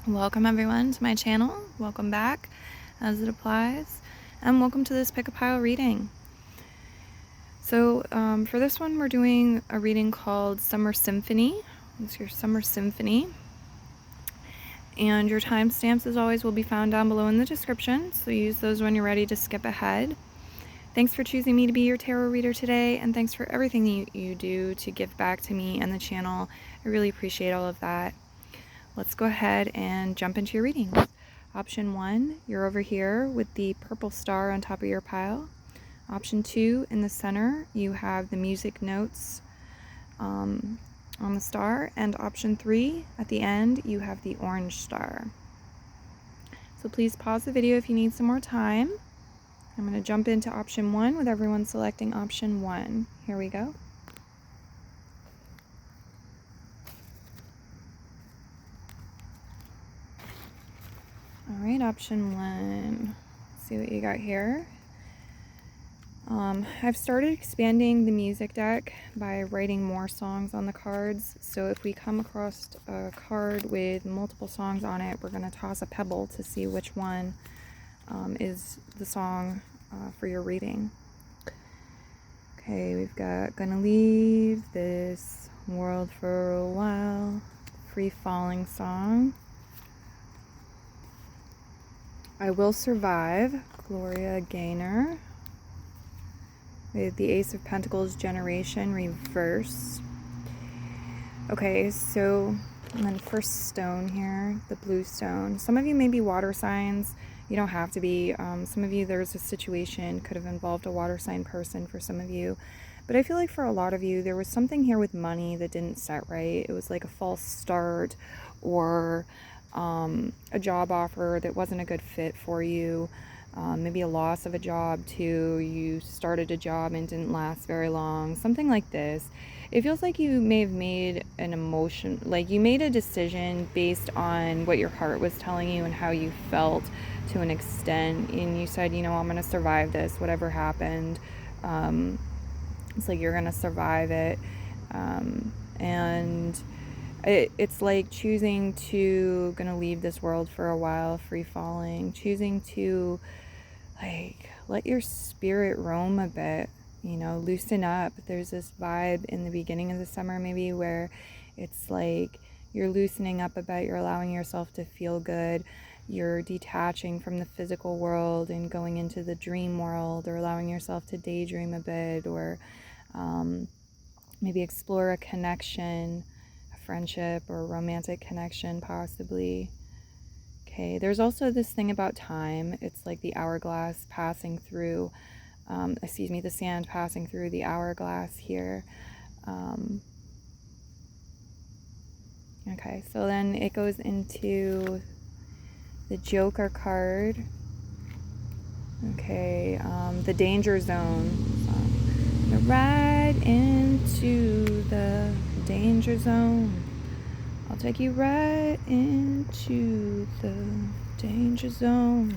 Welcome everyone to my channel. Welcome back as it applies, and welcome to this pick a pile reading. So for this one we're doing a reading called Summer Symphony. It's your Summer Symphony, and your timestamps as always will be found down below in the description, so use those when you're ready to skip ahead. Thanks for choosing me to be your tarot reader today, and thanks for everything you do to give back to me and the channel. I really appreciate all of that. Let's go ahead and jump into your readings. Option 1, you're over here with the purple star on top of your pile. Option 2, in the center, you have the music notes on the star. And option 3, at the end, you have the orange star. So please pause the video if you need some more time. I'm going to jump into option 1 with everyone selecting option 1. Here we go. Alright, option 1. Let's see what you got here. I've started expanding the music deck by writing more songs on the cards. So if we come across a card with multiple songs on it, we're going to toss a pebble to see which one is the song for your reading. Okay, we've got Gonna Leave This World for a While, Free Falling Song. I Will Survive, Gloria Gaynor. With the Ace of Pentacles, Generation, reverse. Okay, so, and then first stone here, the blue stone. Some of you may be water signs. You don't have to be. Some of you, there's a situation, could have involved a water sign person for some of you. But I feel like for a lot of you, there was something here with money that didn't set right. It was like a false start, or a job offer that wasn't a good fit for you. Maybe a loss of a job too. You started a job and didn't last very long. Something like this. It feels like you may have made an emotion, like you made a decision based on what your heart was telling you and how you felt to an extent. And you said, you know, I'm going to survive this, whatever happened. It's like you're going to survive it. And it's like choosing to gonna leave this world for a while, free falling, choosing to like let your spirit roam a bit, you know, loosen up. There's this vibe in the beginning of the summer maybe where it's like you're loosening up a bit, you're allowing yourself to feel good, you're detaching from the physical world and going into the dream world, or allowing yourself to daydream a bit, or maybe explore a connection, friendship or romantic connection possibly. Okay, there's also this thing about time. It's like the hourglass passing through, the sand passing through the hourglass here. Okay, so then it goes into the Joker card. Okay, the danger zone. Right into the danger zone. I'll take you right into the danger zone.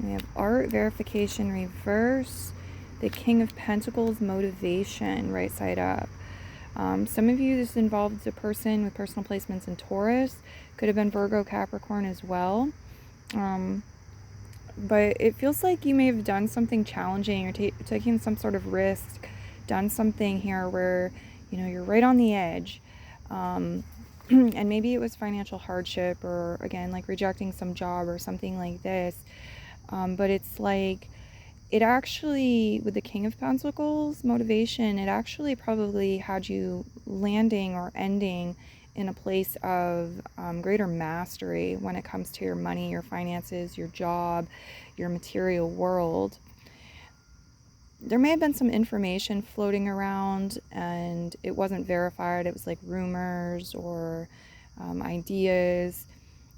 We have art, verification, reverse. The King of Pentacles, motivation, right side up. Some of you, this involves a person with personal placements in Taurus. Could have been Virgo, Capricorn as well. But it feels like you may have done something challenging or taken some sort of risk, done something here where, you know, you're right on the edge. And maybe it was financial hardship, or again, like rejecting some job or something like this. But it's like, it actually, with the King of Pentacles, motivation, it actually probably had you landing or ending in a place of greater mastery when it comes to your money, your finances, your job, your material world. There may have been some information floating around and it wasn't verified. It was like rumors or ideas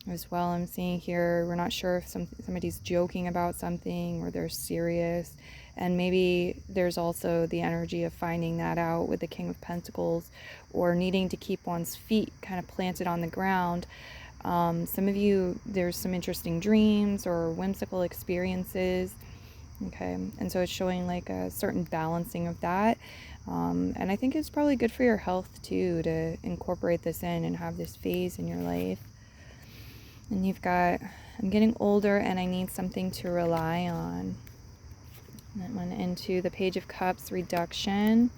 as well. I'm seeing here, we're not sure if somebody's joking about something or they're serious. And maybe there's also the energy of finding that out with the King of Pentacles, or needing to keep one's feet kind of planted on the ground. Some of you, there's some interesting dreams or whimsical experiences. Okay, and so it's showing like a certain balancing of that. And I think it's probably good for your health too to incorporate this in and have this phase in your life. And you've got, I'm getting older and I need something to rely on. And that went into the Page of Cups, reduction,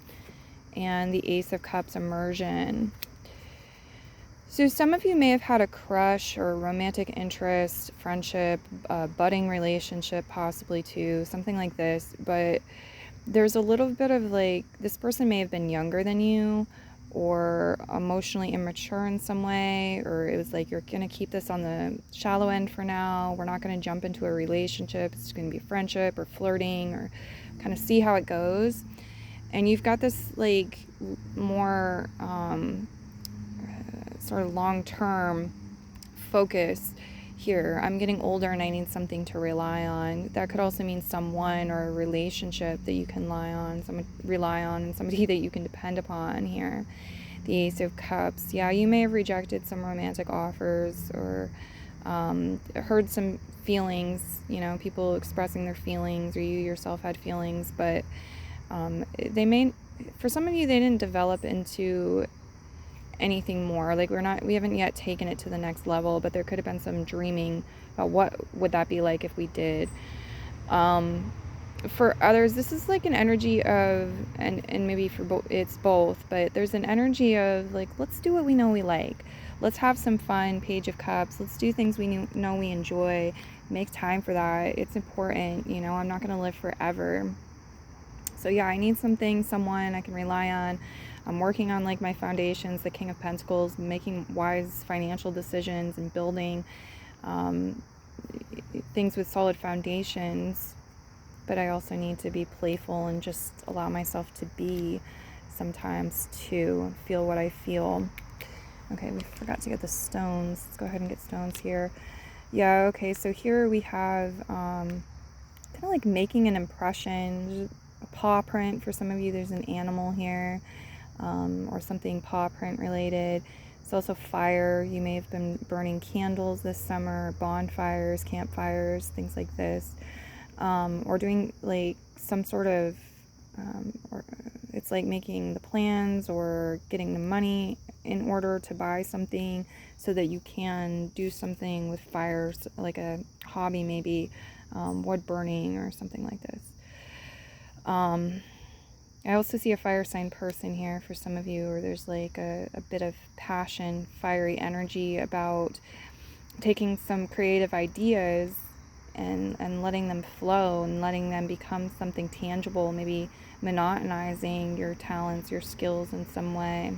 and the Ace of Cups, immersion. So some of you may have had a crush or romantic interest, friendship, budding relationship possibly too, something like this. But there's a little bit of like, this person may have been younger than you or emotionally immature in some way, or it was like, you're going to keep this on the shallow end for now. We're not going to jump into a relationship. It's going to be a friendship or flirting or kind of see how it goes. And you've got this like more sort of long-term focus here. I'm getting older and I need something to rely on. That could also mean someone or a relationship that you can rely on and somebody that you can depend upon here. The Ace of Cups. Yeah, you may have rejected some romantic offers or heard some feelings, people expressing their feelings, or you yourself had feelings, but for some of you, they didn't develop into anything more. Like we haven't yet taken it to the next level, but there could have been some dreaming about what would that be like if we did. For others, this is like an energy of, and maybe for it's both, but there's an energy of like, let's do what we know we like. Let's have some fun, Page of Cups. Let's do things we know we enjoy. Make time for that. It's important. I'm not going to live forever. So yeah, I need someone I can rely on. I'm working on like my foundations, the King of Pentacles, making wise financial decisions and building things with solid foundations. But I also need to be playful and just allow myself to be sometimes to feel what I feel. Okay, we forgot to get the stones. Let's go ahead and get stones here. Yeah, okay, so here we have kind of like making an impression. A paw print. For some of you, there's an animal here, or something paw print related. It's also fire. You may have been burning candles this summer, bonfires, campfires, things like this, or doing like some sort of, or it's like making the plans or getting the money in order to buy something so that you can do something with fires, like a hobby maybe, wood burning or something like this. I also see a fire sign person here for some of you, or there's like a bit of passion, fiery energy about taking some creative ideas and letting them flow and letting them become something tangible, maybe monotonizing your talents, your skills in some way.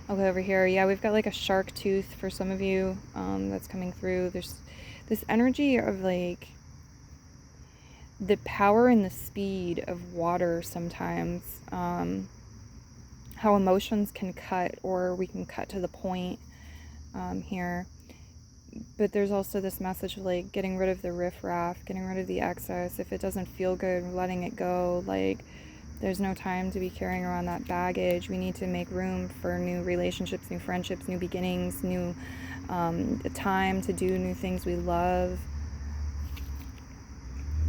Okay, over here, yeah, we've got like a shark tooth for some of you that's coming through. There's this energy of like the power and the speed of water sometimes, how emotions can cut, or we can cut to the point here. But there's also this message of like getting rid of the riffraff, getting rid of the excess. If it doesn't feel good, letting it go. Like there's no time to be carrying around that baggage. We need to make room for new relationships, new friendships, new beginnings, new time to do new things we love.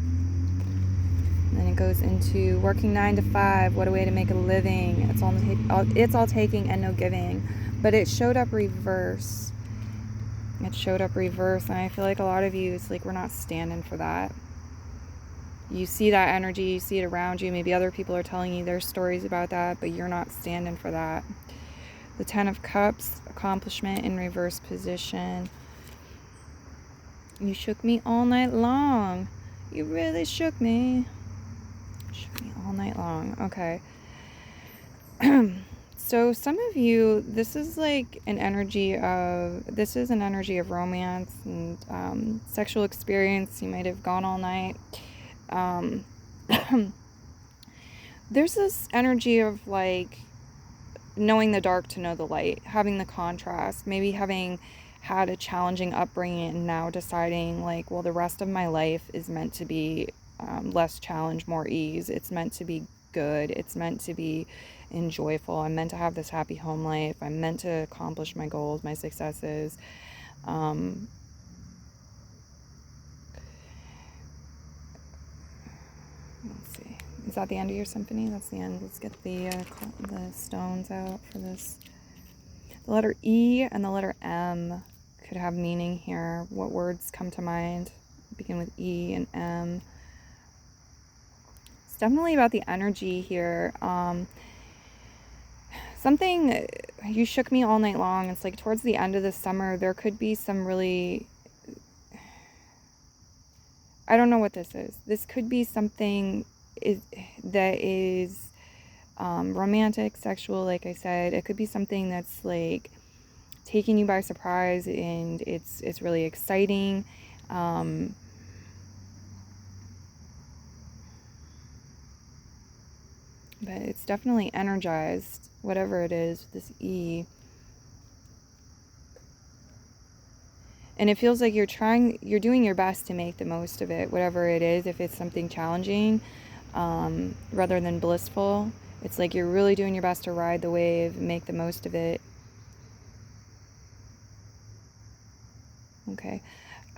And then it goes into working 9 to 5. What a way to make a living. It's all taking and no giving. But it showed up reverse. And I feel like a lot of you, it's like we're not standing for that. You see that energy, you see it around you. Maybe other people are telling you their stories about that, but you're not standing for that. The 10 of Cups, accomplishment in reverse position. You shook me all night long. You really shook me. Shook me all night long. Okay. So some of you, this is an energy of romance and sexual experience. You might have gone all night. There's this energy of like knowing the dark to know the light, having the contrast, maybe having had a challenging upbringing and now deciding like, well, the rest of my life is meant to be less challenge, more ease. It's meant to be good. It's meant to be enjoyable. I'm meant to have this happy home life. I'm meant to accomplish my goals, my successes. Let's see. Is that the end of your symphony? That's the end. Let's get the stones out for this. The letter E and the letter M could have meaning here. What words come to mind? Begin with E and M. It's definitely about the energy here. Something, you shook me all night long. It's like towards the end of the summer, there could be some really, I don't know what this is. This could be something that is romantic, sexual, like I said. It could be something that's like taking you by surprise, and it's really exciting. But it's definitely energized, whatever it is, this E. And it feels like you're doing your best to make the most of it, whatever it is. If it's something challenging, rather than blissful, it's like you're really doing your best to ride the wave, make the most of it. Okay.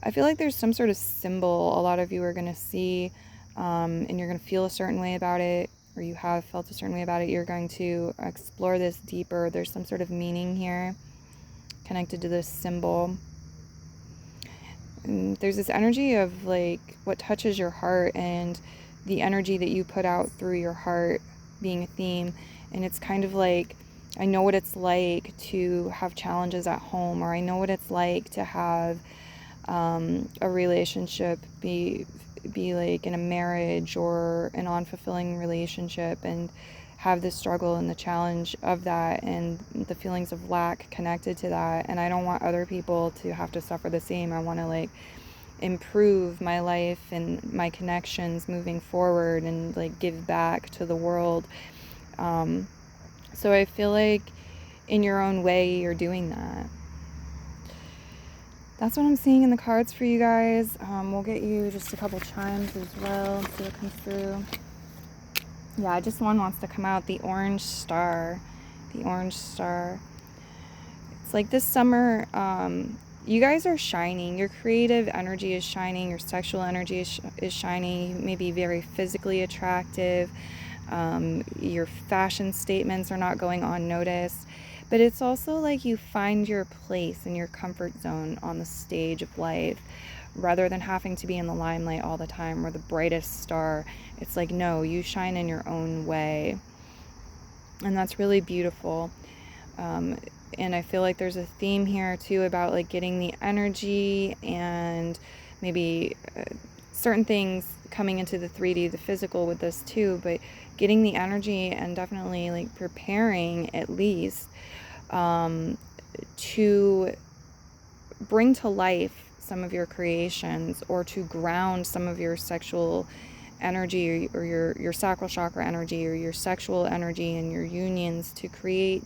I feel like there's some sort of symbol a lot of you are going to see, and you're going to feel a certain way about it, or you have felt a certain way about it. You're going to explore this deeper. There's some sort of meaning here connected to this symbol. And there's this energy of like what touches your heart, and the energy that you put out through your heart being a theme. And it's kind of like, I know what it's like to have challenges at home, or I know what it's like to have a relationship be like in a marriage or an unfulfilling relationship, and have the struggle and the challenge of that, and the feelings of lack connected to that. And I don't want other people to have to suffer the same. I want to like improve my life and my connections moving forward, and like give back to the world. So I feel like in your own way you're doing that. That's what I'm seeing in the cards for you guys. We'll get you just a couple chimes as well and see what comes through. Yeah, just one wants to come out. The orange star. The orange star. It's like this summer, you guys are shining. Your creative energy is shining. Your sexual energy is shining. You may be very physically attractive. Your fashion statements are not going unnoticed. But it's also like you find your place in your comfort zone on the stage of life, rather than having to be in the limelight all the time or the brightest star. It's like, no, you shine in your own way. And that's really beautiful. And I feel like there's a theme here too about like getting the energy, and maybe certain things coming into the 3D, the physical with this too, but getting the energy and definitely like preparing at least to bring to life some of your creations, or to ground some of your sexual energy, or your sacral chakra energy, or your sexual energy, and your unions, to create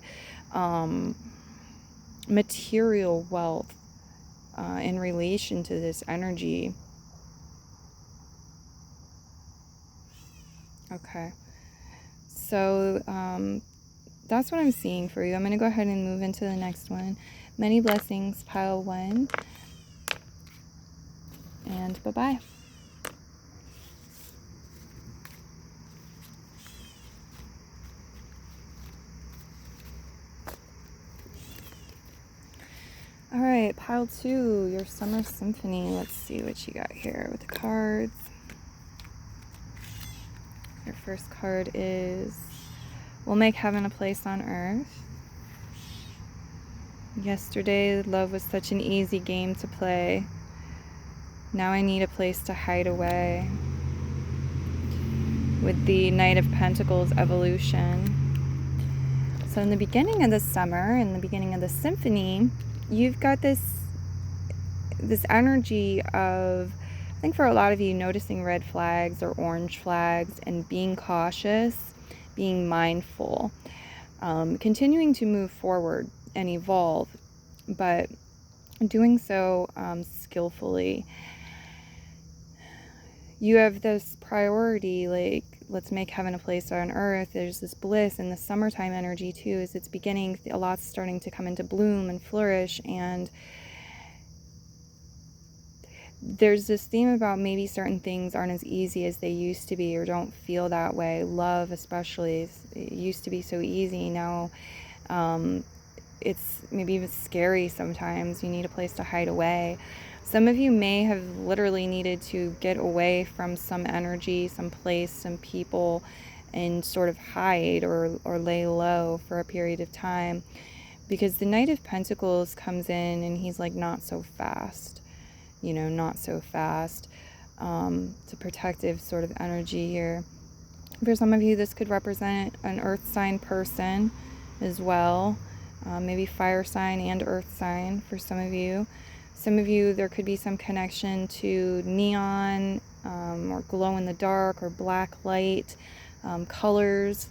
material wealth in relation to this energy. Okay, so that's what I'm seeing for you. I'm going to go ahead and move into the next one. Many blessings, pile 1. And bye-bye. All right, pile 2, your summer symphony. Let's see what you got here with the cards. Your first card is, we'll make heaven a place on earth. Yesterday, love was such an easy game to play. Now I need a place to hide away. With the Knight of Pentacles evolution. So in the beginning of the summer, in the beginning of the symphony, you've got this energy of, I think for a lot of you, noticing red flags or orange flags and being cautious, being mindful, continuing to move forward and evolve, but doing so skillfully. You have this priority, like, let's make heaven a place on earth. There's this bliss in the summertime energy too, as it's beginning, a lot's starting to come into bloom and flourish, and there's this theme about maybe certain things aren't as easy as they used to be, or don't feel that way. Love especially, it used to be so easy. Now it's maybe even scary sometimes. You need a place to hide away. Some of you may have literally needed to get away from some energy, some place, some people, and sort of hide or lay low for a period of time, because the Knight of Pentacles comes in and he's like, not so fast, not so fast. It's a protective sort of energy here. For some of you, this could represent an earth sign person as well. Maybe fire sign and earth sign for some of you. Some of you, there could be some connection to neon or glow in the dark or black light, colors.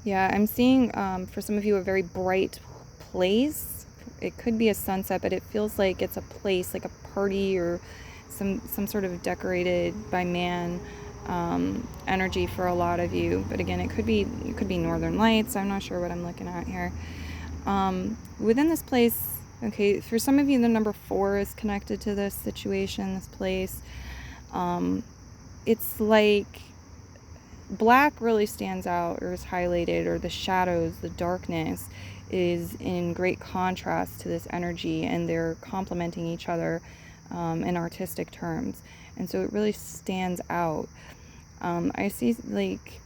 Yeah, I'm seeing for some of you a very bright place. It could be a sunset, but it feels like it's a place, like a party or some sort of decorated by man energy for a lot of you. But again, it could be northern lights. I'm not sure what I'm looking at here. Within this place, okay, for some of you, the number 4 is connected to this situation, this place. It's like black really stands out or is highlighted, or the shadows, the darkness is in great contrast to this energy, and they're complementing each other in artistic terms. And so it really stands out. I see like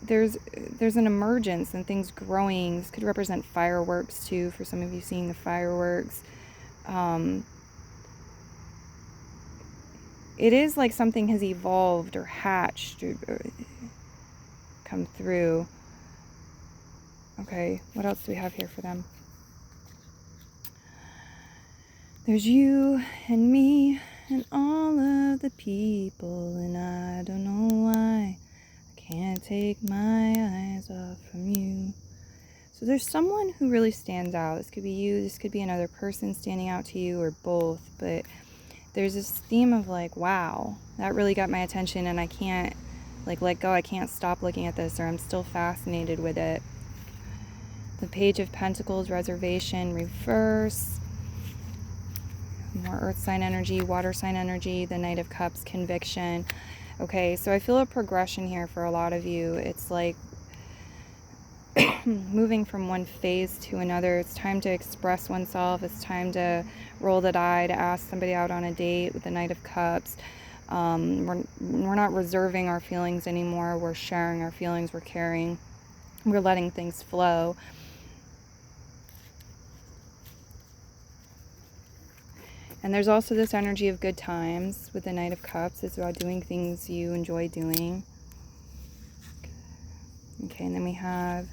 there's an emergence and things growing. This could represent fireworks too, for some of you seeing the fireworks. It is like something has evolved or hatched or come through. Okay, what else do we have here for them? There's you and me and all of the people, and I don't know why I can't take my eyes off from you. So there's someone who really stands out. This could be you, this could be another person standing out to you, or both, but there's this theme of like, wow, that really got my attention, and I can't like let go. I can't stop looking at this, or I'm still fascinated with it. The Page of Pentacles, reservation, reverse. More earth sign energy, water sign energy, the Knight of Cups, conviction. Okay, so I feel a progression here for a lot of you. It's like moving from one phase to another. It's time to express oneself. It's time to roll the die, to ask somebody out on a date with the Knight of Cups. We're not reserving our feelings anymore. We're sharing our feelings. We're caring. We're letting things flow. And there's also this energy of good times with the Knight of Cups. It's about doing things you enjoy doing. Okay, and then we have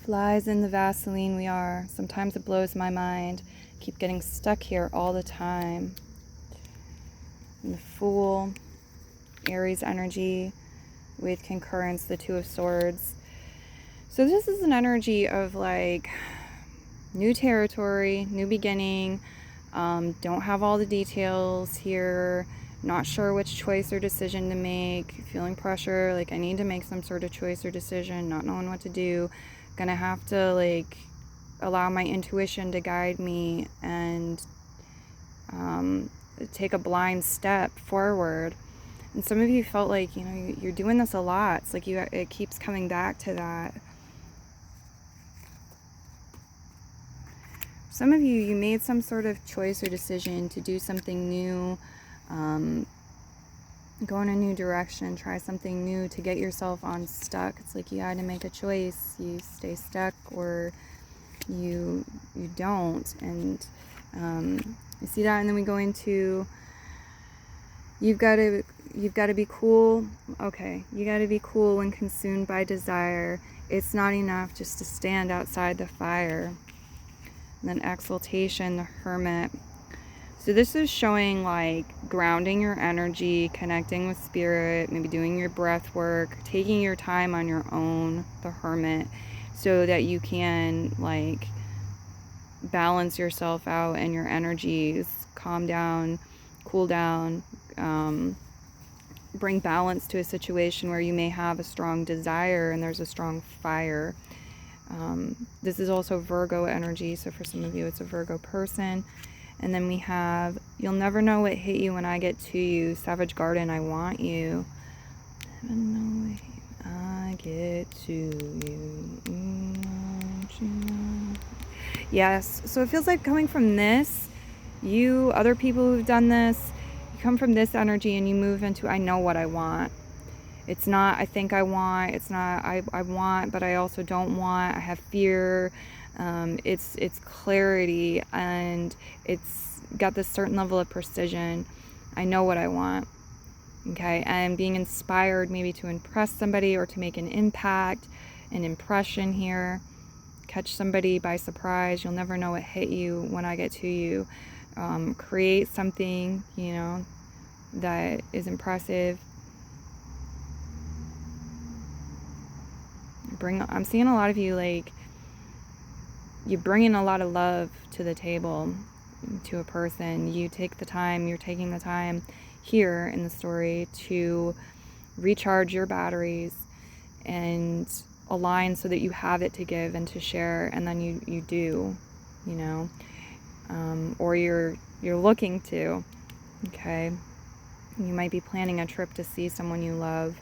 flies in the Vaseline we are. Sometimes it blows my mind. Keep getting stuck here all the time. And the Fool, Aries energy with concurrence, the Two of Swords. So this is an energy of like new territory, new beginning. Don't have all the details here, not sure which choice or decision to make, feeling pressure, like I need to make some sort of choice or decision, not knowing what to do, gonna have to like allow my intuition to guide me and take a blind step forward. And some of you felt like, you're doing this a lot. It's like it keeps coming back to that. Some of you made some sort of choice or decision to do something new, go in a new direction, try something new to get yourself unstuck. It's like you had to make a choice. You stay stuck or you don't. And you see that, and then we go into you've got to be cool. Okay, you got to be cool when consumed by desire. It's not enough just to stand outside the fire. And then exaltation, the Hermit. So this is showing like grounding your energy, connecting with spirit, maybe doing your breath work, taking your time on your own, the Hermit, so that you can like balance yourself out and your energies, calm down, cool down, bring balance to a situation where you may have a strong desire and there's a strong fire. This is also Virgo energy, so for some of you it's a Virgo person. And then we have, you'll never know what hit you when I get to you. Savage Garden, I want you. Never know what I get to you. Yes, so it feels like coming from this, you, other people who've done this, you come from this energy and you move into I know what I want. It's not I think I want, it's not I want, but I also don't want, I have fear. It's clarity, and it's got this certain level of precision. I know what I want. Okay, and being inspired maybe to impress somebody or to make an impact, an impression here. Catch somebody by surprise. You'll never know what hit you when I get to you. Create something, you know, that is impressive. I'm seeing a lot of you, like, you bring in a lot of love to the table, to a person. You take the time, you're taking the time here in the story to recharge your batteries and align so that you have it to give and to share, and then you do, you know, or you're looking to. Okay, you might be planning a trip to see someone you love,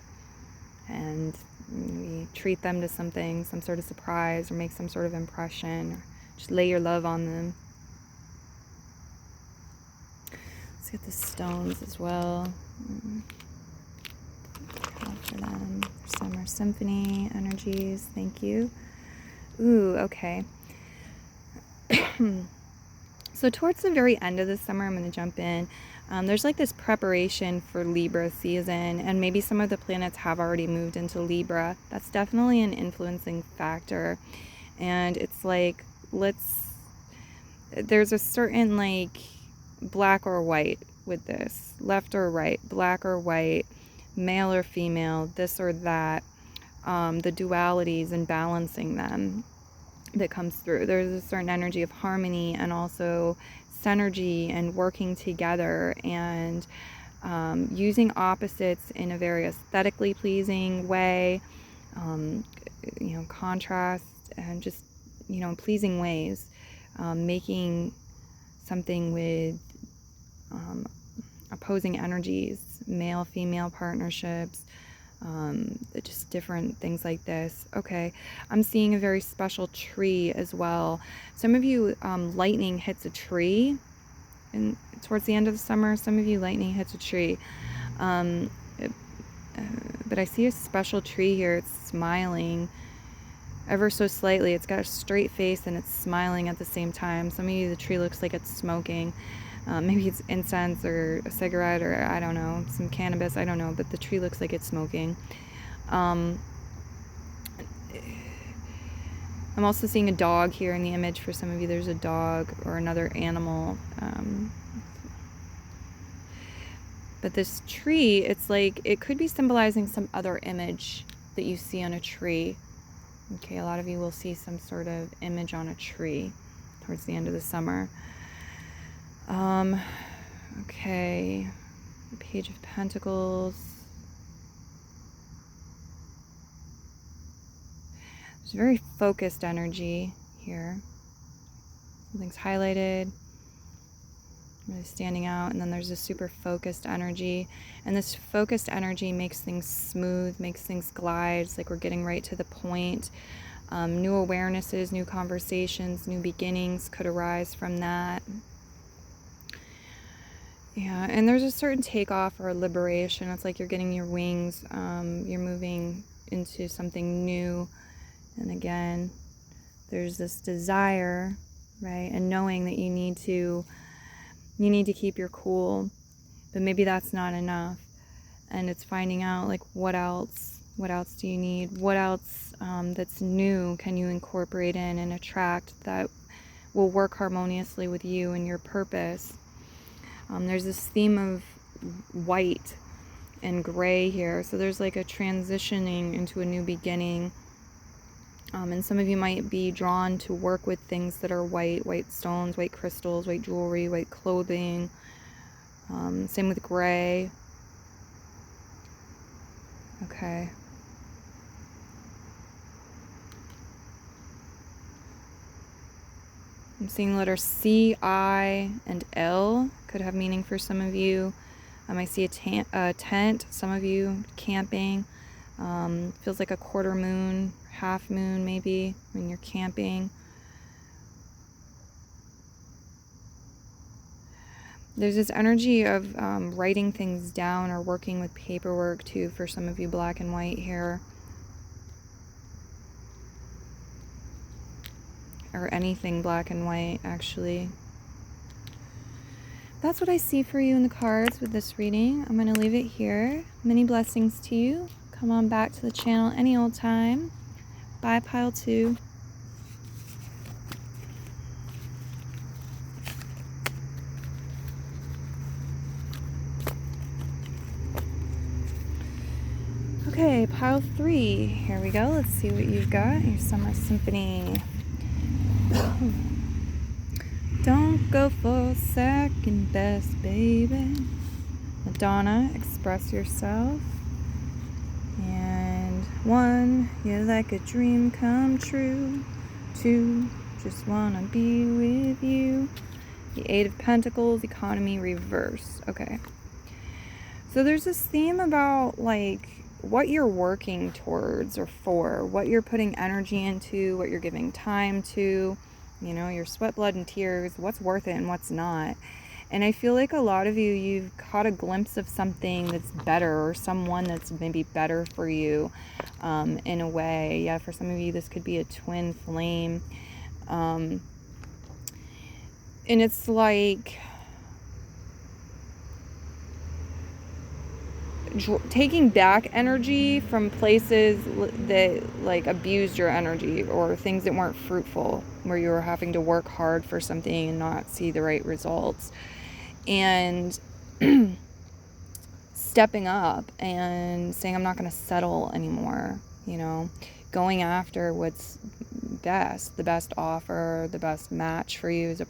and maybe treat them to something, some sort of surprise, or make some sort of impression, or just lay your love on them. Let's get the stones as well. For them, for summer symphony energies. Thank you. Ooh, okay. So towards the very end of the summer, I'm going to jump in. There's like this preparation for Libra season, and maybe some of the planets have already moved into Libra. That's definitely an influencing factor. And it's like, there's a certain like black or white with this, left or right, black or white, male or female, this or that, the dualities and balancing them that comes through. There's a certain energy of harmony and also synergy and working together, and using opposites in a very aesthetically pleasing way, you know, contrast and just, you know, pleasing ways, making something with opposing energies, male female partnerships, just different things like this. Okay, I'm seeing a very special tree as well. Some of you, lightning hits a tree, and towards the end of the summer, some of you lightning hits a tree. But I see a special tree here. It's smiling ever so slightly. It's got a straight face and it's smiling at the same time. Some of you, the tree looks like it's smoking. Maybe it's incense or a cigarette, or I don't know, some cannabis, I don't know, but the tree looks like it's smoking. I'm also seeing a dog here in the image. For some of you, there's a dog or another animal. But this tree, it's like, it could be symbolizing some other image that you see on a tree. Okay, a lot of you will see some sort of image on a tree towards the end of the summer. Okay, Page of Pentacles. There's a very focused energy here. Something's highlighted, really standing out, and then there's a super focused energy, and this focused energy makes things smooth, makes things glide. It's like we're getting right to the point. New awarenesses, new conversations, new beginnings could arise from that. Yeah, and there's a certain takeoff or liberation. It's like you're getting your wings, you're moving into something new. And again, there's this desire, right? And knowing that you need to keep your cool, but maybe that's not enough. And it's finding out, like, what else do you need? What else that's new can you incorporate in and attract that will work harmoniously with you and your purpose? There's this theme of white and gray here. So there's like a transitioning into a new beginning. And some of you might be drawn to work with things that are white stones, white crystals, white jewelry, white clothing. Same with gray. Okay. I'm seeing letters C, I, and L could have meaning for some of you. I see a tent, some of you camping. Feels like a quarter moon, half moon maybe when you're camping. There's this energy of writing things down or working with paperwork too for some of you black and white here. Or anything black and white, actually. That's what I see for you in the cards with this reading. I'm going to leave it here. Many blessings to you. Come on back to the channel any old time. Bye, pile 2. Okay, pile 3. Here we go. Let's see what you've got. Your Summer Symphony. Don't go for second best, baby. Madonna, express yourself. And 1, you're like a dream come true. 2, just wanna be with you. The 8 of Pentacles, economy reverse. Okay. So there's this theme about like what you're working towards or for, what you're putting energy into, what you're giving time to, you know, your sweat, blood, and tears, what's worth it and what's not. And I feel like a lot of you, you've caught a glimpse of something that's better or someone that's maybe better for you in a way. Yeah, for some of you, this could be a twin flame. And it's like taking back energy from places that like abused your energy or things that weren't fruitful, where you were having to work hard for something and not see the right results, and stepping up and saying, I'm not going to settle anymore, you know, going after what's best, the best offer, the best match for you as a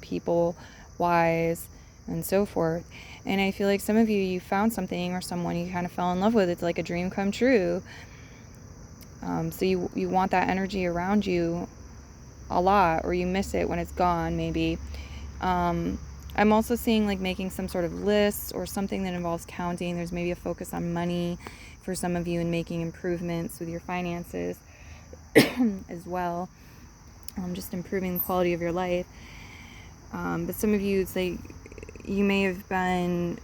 people wise and so forth. And I feel like some of you found something or someone you kind of fell in love with. It's like a dream come true. So you want that energy around you a lot, or you miss it when it's gone maybe. I'm also seeing like making some sort of lists or something that involves counting. There's maybe a focus on money for some of you and making improvements with your finances as well. Just improving the quality of your life. But some of you, it's like you may have been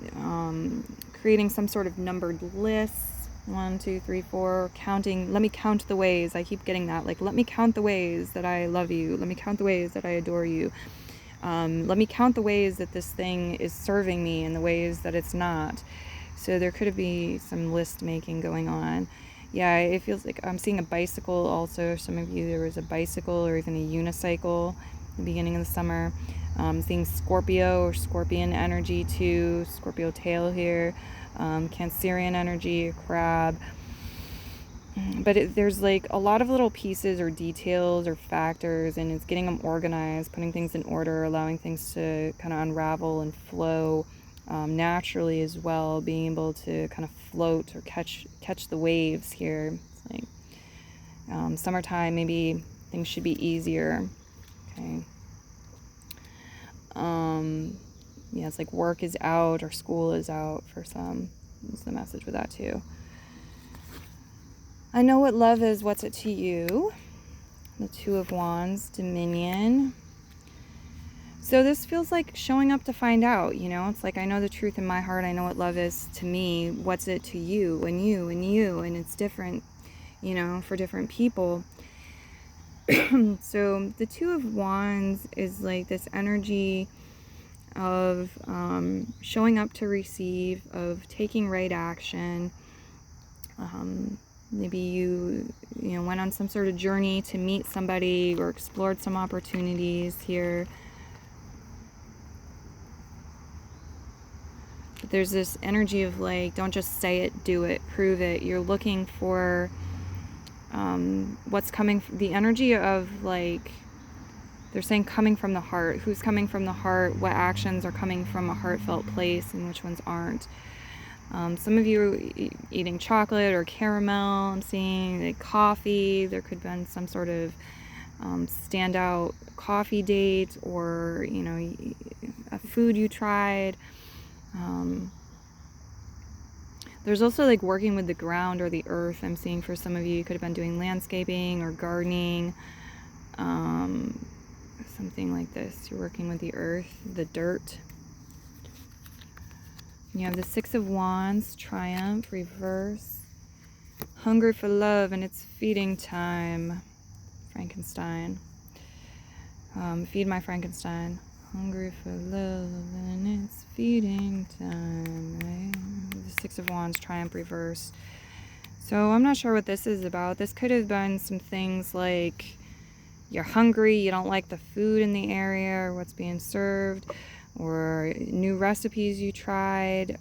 creating some sort of numbered lists. 1, 2, 3, 4, counting. Let me count the ways. I keep getting that. Like, let me count the ways that I love you. Let me count the ways that I adore you. Let me count the ways that this thing is serving me and the ways that it's not. So there could be some list making going on. Yeah, it feels like I'm seeing a bicycle also. Some of you, there was a bicycle or even a unicycle at the beginning of the summer. Seeing Scorpio or Scorpion energy too. Scorpio tail here. Cancerian energy, a crab. But there's like a lot of little pieces or details or factors, and it's getting them organized, putting things in order, allowing things to kind of unravel and flow naturally as well, being able to kind of float or catch the waves here. It's like summertime, maybe things should be easier. Okay. Yeah, it's like work is out or school is out for some. That's the message with that too. I know what love is. What's it to you? The 2 of Wands, Dominion. So this feels like showing up to find out, you know? It's like I know the truth in my heart. I know what love is to me. What's it to you and you and you? And it's different, you know, for different people. So the 2 of Wands is like this energy of showing up to receive, of taking right action. Maybe you went on some sort of journey to meet somebody or explored some opportunities here. But there's this energy of like, don't just say it, do it, prove it. You're looking for what's coming, the energy of like, they're saying coming from the heart. Who's coming from the heart? What actions are coming from a heartfelt place and which ones aren't? Some of you are eating chocolate or caramel. I'm seeing like coffee. There could have been some sort of standout coffee date, or, you know, a food you tried. There's also like working with the ground or the earth. I'm seeing for some of you, you could have been doing landscaping or gardening, something like this. You're working with the earth, the dirt. You have the Six of Wands, Triumph, reverse. Hungry for love and it's feeding time. Frankenstein. Feed my Frankenstein. Hungry for love and it's feeding time. Right? The Six of Wands, Triumph, reverse. So I'm not sure what this is about. This could have been some things like you're hungry, you don't like the food in the area or what's being served, or new recipes you tried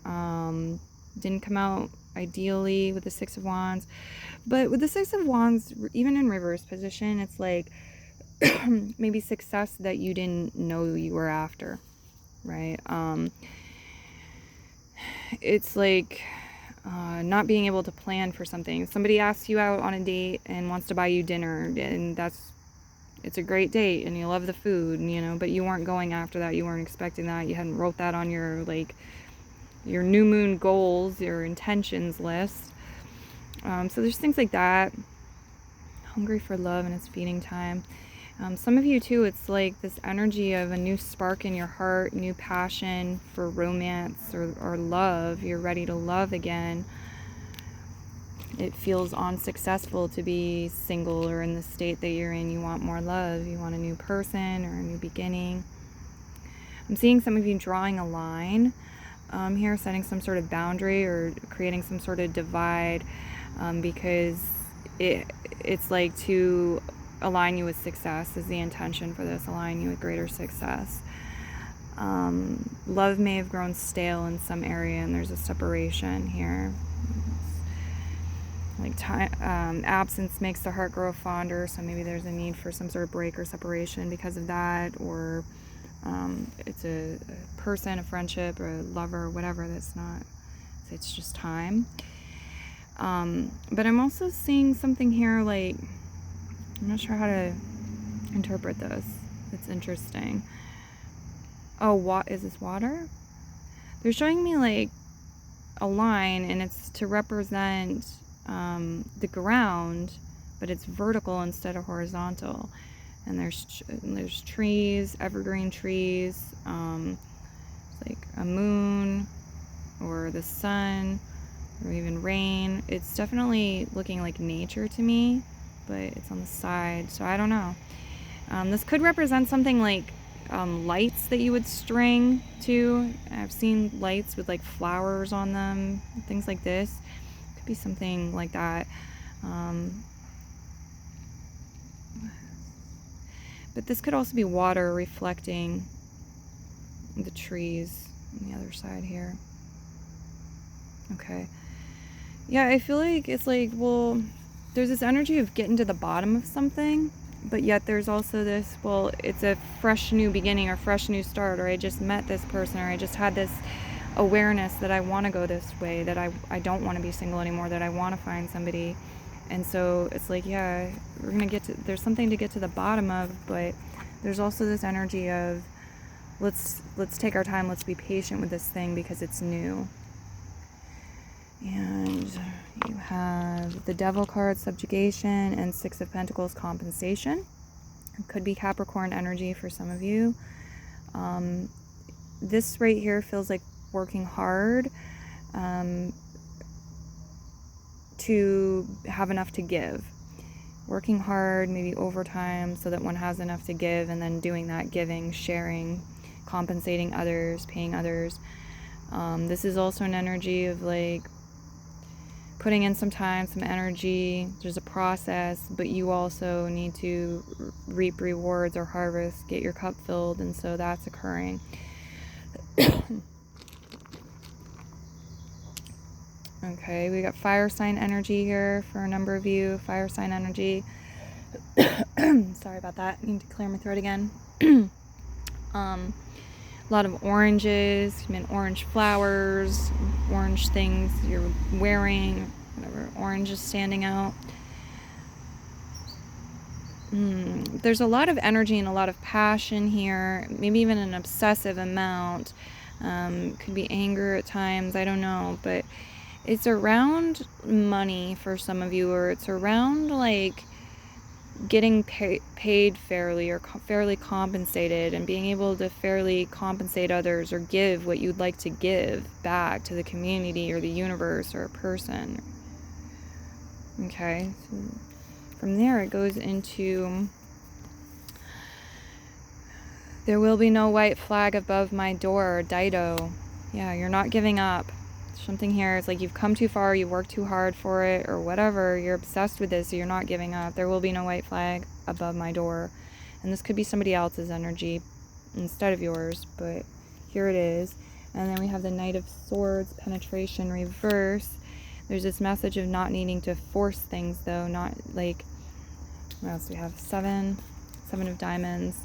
didn't come out ideally with the Six of Wands. But with the Six of Wands, even in reverse position, it's like maybe success that you didn't know you were after, right? It's like not being able to plan for something. Somebody asks you out on a date and wants to buy you dinner, and it's a great date and you love the food, you know, but you weren't going after that. You weren't expecting that. You hadn't wrote that on your, like, your new moon goals, your intentions list. So there's things like that. Hungry for love and it's feeding time. Some of you too, it's like this energy of a new spark in your heart, new passion for romance or love. You're ready to love again. It feels unsuccessful to be single or in the state that you're in. You want more love. You want a new person or a new beginning. I'm seeing some of you drawing a line here, setting some sort of boundary or creating some sort of divide, because it's like to align you with success is the intention for this, align you with greater success. Love may have grown stale in some area and there's a separation here. Like time, absence makes the heart grow fonder, so maybe there's a need for some sort of break or separation because of that, or it's a person, a friendship, or a lover, or whatever. That's not, it's just time. But I'm also seeing something here, like, I'm not sure how to interpret this. It's interesting. Oh, what is this, water? They're showing me like a line, and it's to represent the ground, but it's vertical instead of horizontal. And there's trees, evergreen trees. It's like a moon, or the sun, or even rain. It's definitely looking like nature to me, but it's on the side, so I don't know. This could represent something like lights that you would string to. I've seen lights with like flowers on them, things like this. Could be something like that. But this could also be water reflecting the trees on the other side here. Okay. Yeah, I feel like it's like, well, there's this energy of getting to the bottom of something, but yet there's also this, well, it's a fresh new beginning or fresh new start, or I just met this person, or I just had this awareness that I want to go this way, that I don't want to be single anymore, that I want to find somebody. And so it's like, yeah, we're going to get to, there's something to get to the bottom of, but there's also this energy of let's take our time, let's be patient with this thing because it's new. And you have the Devil card, subjugation, and Six of Pentacles, compensation. It could be Capricorn energy for some of you. This right here feels like working hard to have enough to give. Working hard, maybe overtime, so that one has enough to give, and then doing that giving, sharing, compensating others, paying others. This is also an energy of like putting in some time, some energy. There's a process, but you also need to reap rewards or harvest, get your cup filled, and so that's occurring. Okay, we got fire sign energy here for a number of you. Fire sign energy. Sorry about that. I need to clear my throat again. A lot of oranges, I mean orange flowers, orange things you're wearing, whatever. Orange is standing out. There's a lot of energy and a lot of passion here, maybe even an obsessive amount. Could be anger at times, I don't know, but it's around money for some of you, or it's around like getting paid fairly, or fairly compensated, and being able to fairly compensate others or give what you'd like to give back to the community or the universe or a person. Okay, so from there it goes into, there will be no white flag above my door, Dido. Yeah, you're not giving up. Something here is like you've come too far, you've worked too hard for it, or whatever. You're obsessed with this, so you're not giving up. There will be no white flag above my door. And this could be somebody else's energy instead of yours, but here it is. And then we have the Knight of Swords, penetration, reverse. There's this message of not needing to force things, though. Not like, what else do we have? Seven of Diamonds.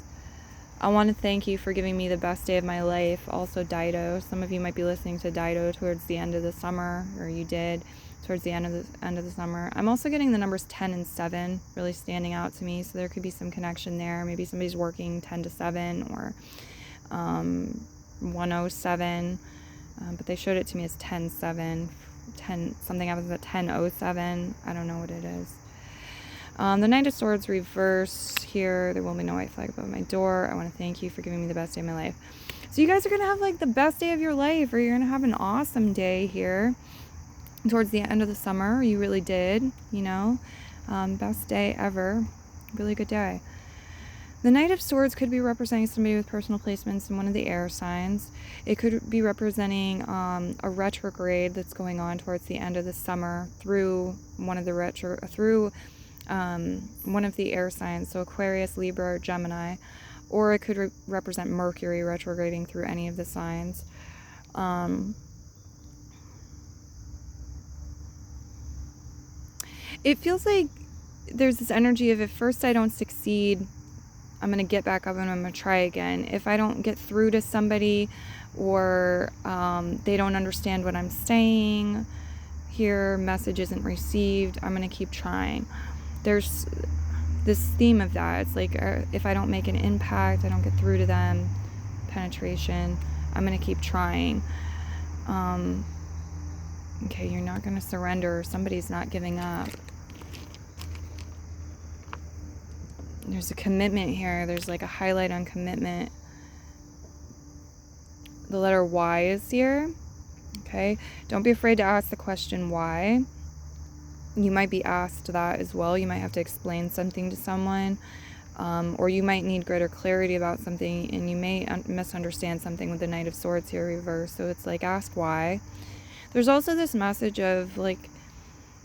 I want to thank you for giving me the best day of my life. Also, Dido. Some of you might be listening to Dido towards the end of the summer, or you did towards the end of the summer. I'm also getting the numbers 10 and 7 really standing out to me, so there could be some connection there. Maybe somebody's working 10 to 7 or 107, but they showed it to me as 10-7. 10 something happens at 10:07. I don't know what it is. The Knight of Swords reverse here. There will be no white flag above my door. I want to thank you for giving me the best day of my life. So you guys are going to have like the best day of your life, or you're going to have an awesome day here towards the end of the summer. You really did, you know. Best day ever. Really good day. The Knight of Swords could be representing somebody with personal placements in one of the air signs. It could be representing a retrograde that's going on towards the end of the summer through one of the one of the air signs, so Aquarius, Libra, or Gemini, or it could represent Mercury retrograding through any of the signs. It feels like there's this energy of, if first I don't succeed, I'm going to get back up and I'm going to try again. If I don't get through to somebody, or they don't understand what I'm saying here, message isn't received, I'm going to keep trying. There's this theme of that. It's like, if I don't make an impact, I don't get through to them, penetration, I'm going to keep trying. Okay, you're not going to surrender. Somebody's not giving up. There's a commitment here. There's like a highlight on commitment. The letter Y is here. Okay, don't be afraid to ask the question why. You might be asked that as well. You might have to explain something to someone, or you might need greater clarity about something, and you may misunderstand something with the Knight of Swords here reversed. So it's like, ask why. There's also this message of like,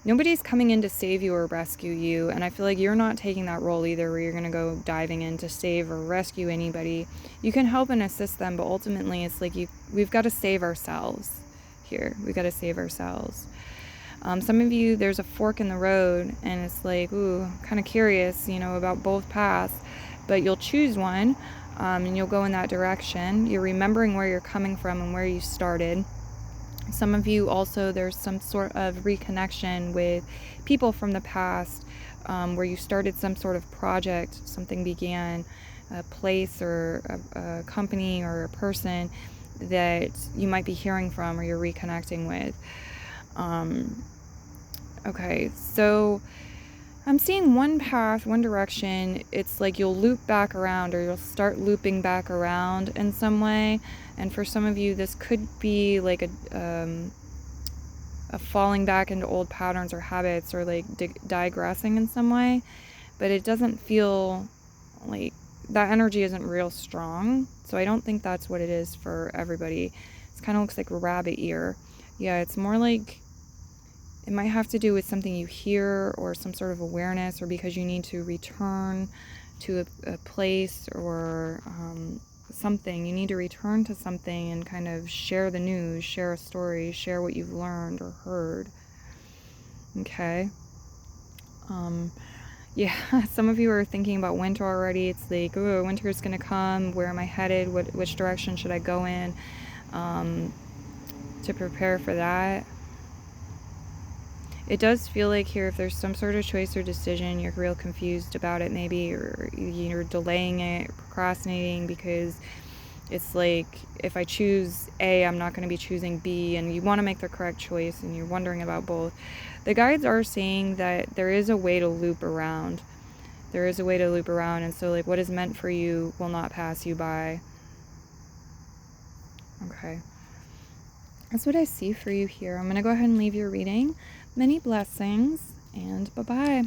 nobody's coming in to save you or rescue you, and I feel like you're not taking that role either, where you're going to go diving in to save or rescue anybody. You can help and assist them, but ultimately it's like we've got to save ourselves here. We've got to save ourselves. Some of you, there's a fork in the road, and it's like, ooh, kind of curious, you know, about both paths, but you'll choose one, and you'll go in that direction. You're remembering where you're coming from and where you started. Some of you also, there's some sort of reconnection with people from the past, where you started some sort of project, something began, a place or a company or a person that you might be hearing from or you're reconnecting with. Okay, so I'm seeing one path, one direction. It's like you'll loop back around, or you'll start looping back around in some way. And for some of you, this could be like a falling back into old patterns or habits, or like digressing in some way. But it doesn't feel like that energy isn't real strong. So I don't think that's what it is for everybody. It kind of looks like a rabbit ear. Yeah, it's more like, it might have to do with something you hear, or some sort of awareness, or because you need to return to a place, or something. You need to return to something and kind of share the news, share a story, share what you've learned or heard. Okay. Yeah, some of you are thinking about winter already. It's like, oh, winter's gonna come. Where am I headed? Which direction should I go in to prepare for that? It does feel like here, if there's some sort of choice or decision, you're real confused about it maybe, or you're delaying it, procrastinating, because it's like, if I choose A, I'm not going to be choosing B, and you want to make the correct choice, and you're wondering about both. The guides are saying that there is a way to loop around. There is a way to loop around, and so, like, what is meant for you will not pass you by. Okay. That's what I see for you here. I'm going to go ahead and leave your reading. Many blessings, and bye-bye.